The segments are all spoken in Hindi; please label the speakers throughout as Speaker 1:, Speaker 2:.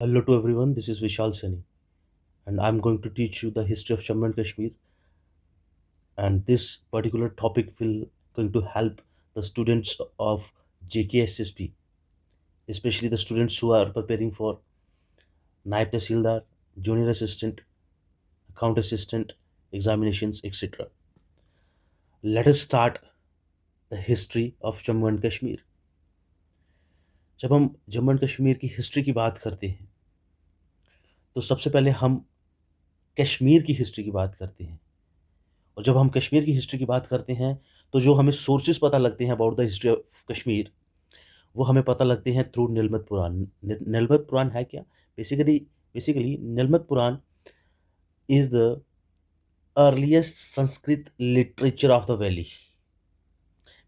Speaker 1: Hello to everyone, this is Vishal Sani, and I'm going to teach you the history of Jammu and Kashmir. And this particular topic will going to help the students of JKSSP, especially the students who are preparing for Naib Tahsildar, Junior Assistant, Account Assistant, examinations, etc. Let us start the history of Jammu and Kashmir. जब हम जम्मू एंड कश्मीर की हिस्ट्री की बात करते हैं तो सबसे पहले हम कश्मीर की हिस्ट्री की बात करते हैं। और जब हम कश्मीर की हिस्ट्री की बात करते हैं तो जो हमें सोर्सेज पता लगते हैं about the history of Kashmir, वो हमें पता लगते हैं थ्रू नीलमत पुराण। नीलमत पुराण है क्या? Basically basically Nilamata Purana is the earliest Sanskrit literature of the valley.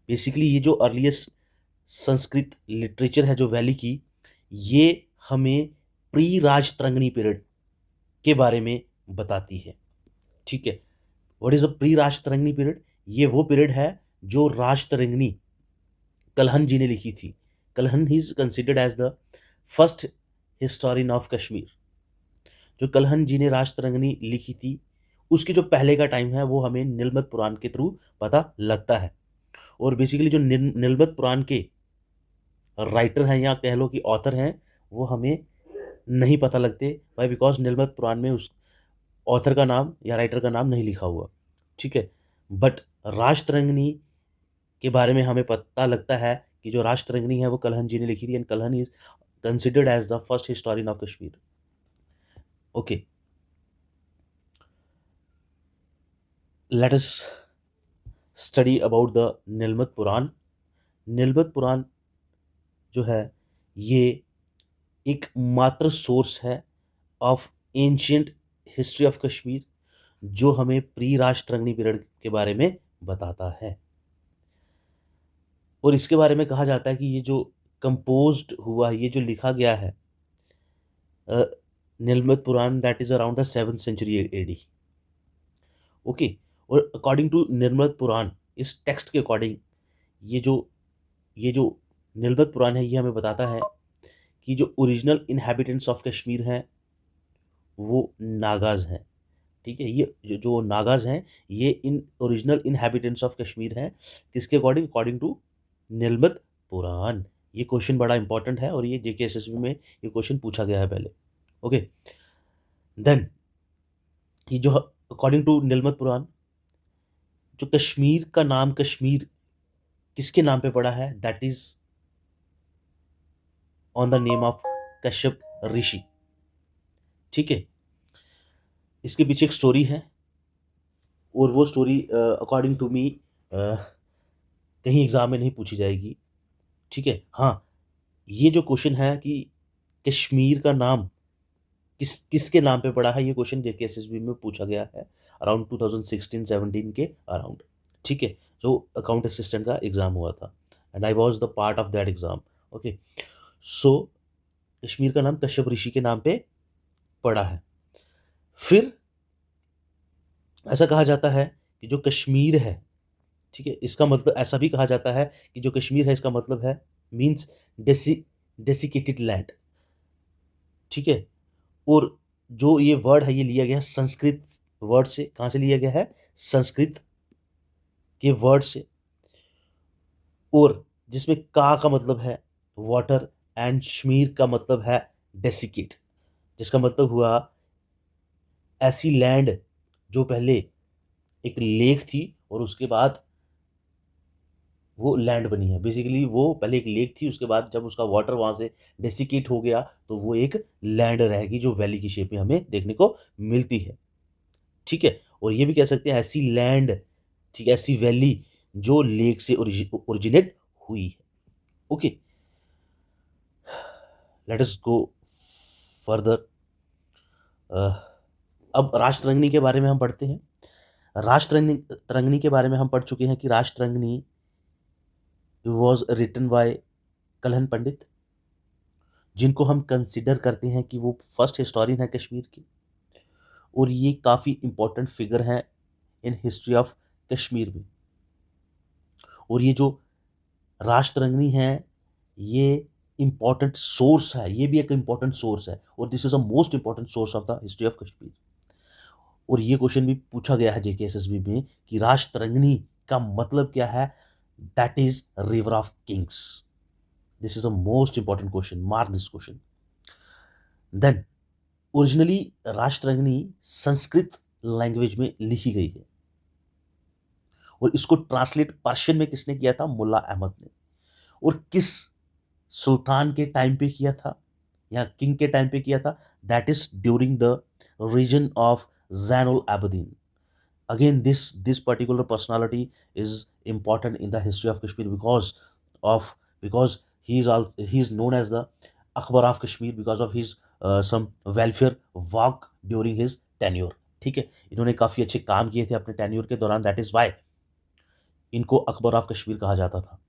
Speaker 1: Basically ये जो अर्लीस्ट संस्कृत लिटरेचर है जो वैली की, ये हमें प्री राजतरंगिणी पीरियड के बारे में बताती है। ठीक है, what is a pre Rajatarangini period? ये वो पीरियड है जो राजतरंगिणी कलहन जी ने लिखी थी। Kalhan he is considered as the first historian of Kashmir. जो कलहन जी ने राजतरंगिणी लिखी थी, उसकी जो पहले का टाइम है वो हमें नीलमत पुराण के थ्रू पता लगता है। और बेसिकली जो नीलमत पुराण के राइटर हैं या कह लो कि ऑथर हैं, वो हमें नहीं पता लगते। भाई बिकॉज नीलमत पुराण में उस ऑथर का नाम या राइटर का नाम नहीं लिखा हुआ। ठीक है, बट राजतरंगिणी के बारे में हमें पता लगता है कि जो राजतरंगिणी है वो कलहन जी ने लिखी थी, and Kalhana is considered as the first historian of Kashmir. Okay, let us study about the Nilamata Purana. Nilamata Purana जो है, ये एक मात्र सोर्स है of ancient history of Kashmir, जो हमें प्री राजतरंगिणी पीरियड के बारे में बताता है। और इसके बारे में कहा जाता है कि ये जो कंपोज्ड हुआ, ये जो लिखा गया है Nilamata Purana, that is around the 7th century AD। Okay, और अकॉर्डिंग टू निर्मल पुराण, इस टेक्स्ट के अकॉर्डिंग ये जो ये जो निर्मल पुराण है, ये हमें बताता है कि जो ओरिजिनल इनहेबिटेंट्स ऑफ कश्मीर हैं वो नागाज हैं। ठीक है, ये जो नागाज हैं, ये in original inhabitants of Kashmir हैं। किसके अकॉर्डिंग? अकॉर्डिंग टू निर्मल पुराण। ये क्वेश्चन बड़ा इंपॉर्टेंट है और ये JKSSB में ये क्वेश्चन पूछा गया है पहले। ओके, देन ये जो अकॉर्डिंग टू निर्मल पुराण, जो कश्मीर का नाम कश्मीर किसके नाम पे पड़ा है? That is on the name of Kashyap Rishi. ठीक है, इसके पीछे एक स्टोरी है, और वो स्टोरी अकॉर्डिंग टू मी कहीं एग्जाम में नहीं पूछी जाएगी। ठीक है, हाँ, ये जो क्वेश्चन है कि कश्मीर का नाम किसके नाम पे पड़ा है, ये क्वेश्चन JKSSB में पूछा गया है अराउंड 2016-17 के अराउंड। ठीक है, जो अकाउंट असिस्टेंट का एग्जाम हुआ था, and I was the part of that exam. Okay, so Kashmir का नाम कश्यप ऋषि के नाम पे पड़ा है। फिर ऐसा कहा जाता है कि जो कश्मीर है, ठीक है, इसका मतलब ऐसा भी कहा जाता है कि जो कश्मीर है इसका मतलब है मीन्स डेसिकेटेड लैंड। ठीक है, और जो ये वर्ड है ये लिया गया है संस्कृत वर्ड से। कहाँ से लिया गया है? संस्कृत के वर्ड से। और जिसमें का मतलब है वाटर, एंड श्मीर का मतलब है डेसिकेट, जिसका मतलब हुआ ऐसी लैंड जो पहले एक लेक थी और उसके बाद वो लैंड बनी है। बेसिकली वो पहले एक लेक थी, उसके बाद जब उसका वाटर वहाँ से डेसिकेट हो गया तो वो एक लैंड रहेगी जो वैली की शेप में हमें देखने को मिलती है। ठीक है, और ये भी कह सकते हैं ऐसी लैंड, ठीक है, ऐसी वैली जो लेक से ओरिजिनेट हुई है। ओके, लेट अस गो फर्दर। अब राष्ट्ररंगिणी के बारे में हम पढ़ते हैं। राष्ट्ररंगिणी तरंगिणी के बारे में हम पढ़ चुके हैं कि राष्ट्ररंगिणी वॉज रिटन बाय कलहन पंडित, जिनको हम कंसिडर करते हैं कि वो फर्स्ट हिस्टोरियन है कश्मीर की, और ये काफ़ी इंपॉर्टेंट फिगर हैं इन हिस्ट्री ऑफ कश्मीर में। और ये जो राष्ट्ररंगिणी है, ये इंपॉर्टेंट सोर्स है, ये भी एक इंपॉर्टेंट सोर्स है, और this is a most important source of the history of Kashmir. और ये क्वेश्चन भी पूछा गया है जेकेएसएसबी में कि राष्ट्रंगनी का मतलब क्या है? That is river of kings. This is a most important question, mark this question. Then originally Rajatarangini Sanskrit language में लिखी गई है, और इसको ट्रांसलेट पर्शियन में किसने किया था? मुल्ला अहमद ने। और किस सुल्तान के टाइम पे किया था, या किंग के टाइम पे किया था? That is during the region of Zainul Abidin. Again, this particular personality is important in the history of Kashmir because he is known as the Akbar of Kashmir because of his some welfare work during his tenure। ठीक है, इन्होंने काफी अच्छे काम किए थे अपने टेन्योर के दौरान, दैट इज वाई इनको अकबर ऑफ कश्मीर कहा जाता था।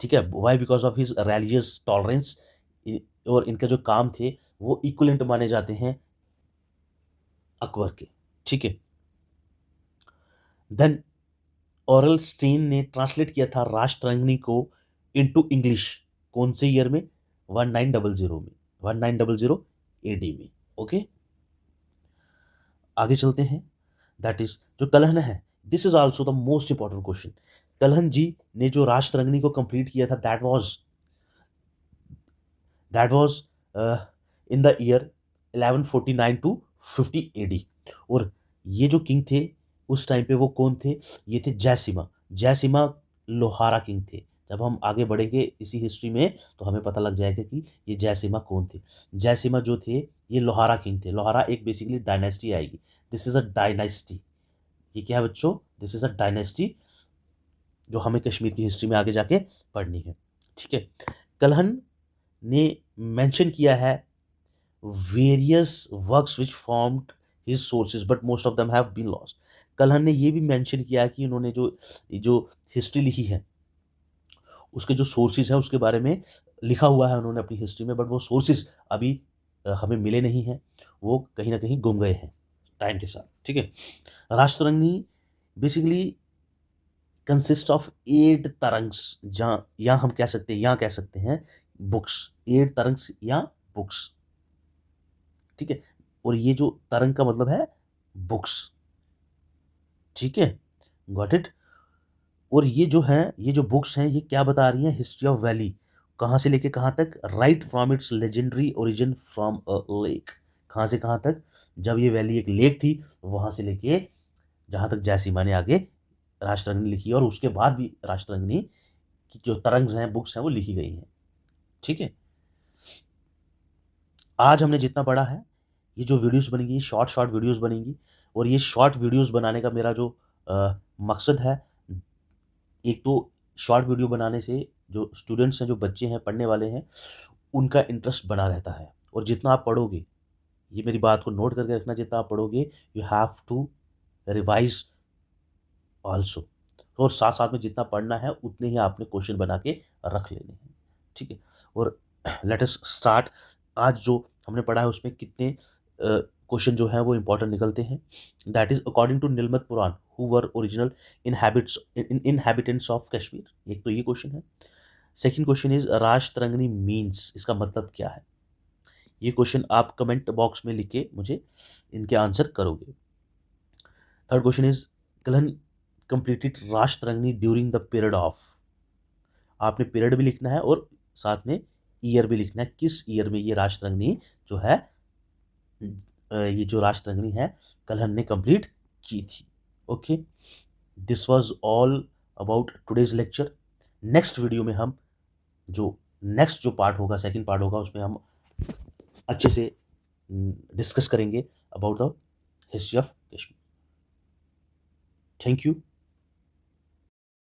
Speaker 1: ठीक है, why because of his religious tolerance, और इनके जो काम थे वो इक्वलेंट माने जाते हैं अकबर के। ठीक है, देन ऑरल स्टीन ने ट्रांसलेट किया था राष्ट्रंगनी को इनटू इंग्लिश कौन से ईयर में? 1900 में, 1900 एडी में। ओके, आगे चलते हैं। दैट इज जो कलहन है, this is also the most important question. Kalhana ji ने जो राष्ट्रंगनी को कंप्लीट किया था, that was in the year 1149 to 50 AD. और ये जो किंग थे उस टाइम पे वो कौन थे? ये थे जयसिम्हा। जयसिम्हा लोहारा किंग थे। जब हम आगे बढ़ेंगे इसी हिस्ट्री में तो हमें पता लग जाएगा कि ये जयसिम्हा कौन थे। जयसिम्हा जो थे ये लोहारा किंग थे। लोहारा एक बेसिकली डायनेस्टी आएगी। This is a dynasty. ये क्या है बच्चों? दिस इज अ डायनेस्टी जो हमें कश्मीर की हिस्ट्री में आगे जाके पढ़नी है। ठीक है, कलहन ने मेंशन किया है various works which formed his sources but most of them have been lost। Kalhana ने ये भी मेंशन किया कि इन्होंने जो हिस्ट्री लिखी है उसके जो सोर्सेज हैं उसके बारे में लिखा हुआ है उन्होंने अपनी हिस्ट्री में, बट वो सोर्सेज अभी हमें मिले नहीं हैं, वो कहीं ना कहीं गुम गए हैं टाइम के साथ। ठीक है, राष्ट्ररंगनी बेसिकली कंसिस्ट ऑफ 8 तरंग्स, जहाँ या हम कह सकते हैं, यहाँ कह सकते हैं बुक्स, 8 तरंग्स या बुक्स। ठीक है, और ये जो तरंग का मतलब है बुक्स। ठीक है, गॉट इट। और ये जो है, ये जो बुक्स हैं ये क्या बता रही हैं? हिस्ट्री ऑफ वैली, कहाँ से लेके कहाँ तक? Right from its legendary origin from a lake. कहाँ से कहाँ तक? जब ये वैली एक लेक थी वहाँ से लेके जहाँ तक जयसीमा ने आगे राष्ट्ररंगनी लिखी है, और उसके बाद भी राष्ट्ररंगनी की जो तरंग्स हैं, बुक्स हैं, वो लिखी गई हैं। ठीक है, आज हमने जितना पढ़ा है, ये जो वीडियोस बनेंगी शॉर्ट शॉर्ट वीडियोस बनेंगी, और ये शॉर्ट वीडियोस बनाने का मेरा जो मकसद है, एक तो शॉर्ट वीडियो बनाने से जो स्टूडेंट्स हैं, जो बच्चे हैं, पढ़ने वाले हैं, उनका इंटरेस्ट बना रहता है। और जितना आप पढ़ोगे, ये मेरी बात को नोट करके रखना, जितना आप पढ़ोगे you have to revise also. और साथ साथ में जितना पढ़ना है उतने ही आपने क्वेश्चन बना के रख लेने हैं। ठीक है, और लेट अस स्टार्ट। आज जो हमने पढ़ा है उसमें कितने क्वेश्चन जो हैं वो इंपॉर्टेंट निकलते हैं। That is according to Nilamata Purana who were original inhabitants of Kashmir. एक तो ये क्वेश्चन है। Second question is Rajatarangini means, इसका मतलब क्या है? ये क्वेश्चन आप कमेंट बॉक्स में लिख के मुझे इनके आंसर करोगे। Third question is Kalhana completed Rajatarangini during the period of. आपने पीरियड भी लिखना है और साथ में ईयर भी लिखना है, किस ईयर में ये राष्ट्रंगनी जो है, ये जो राष्ट्रंगनी है कलहन ने कंप्लीट की थी। Okay, this was all about today's lecture. Next video में हम जो नेक्स्ट जो पार्ट होगा, सेकंड पार्ट होगा, उसमें हम अच्छे से डिस्कस करेंगे about the history of Kashmir. Thank you.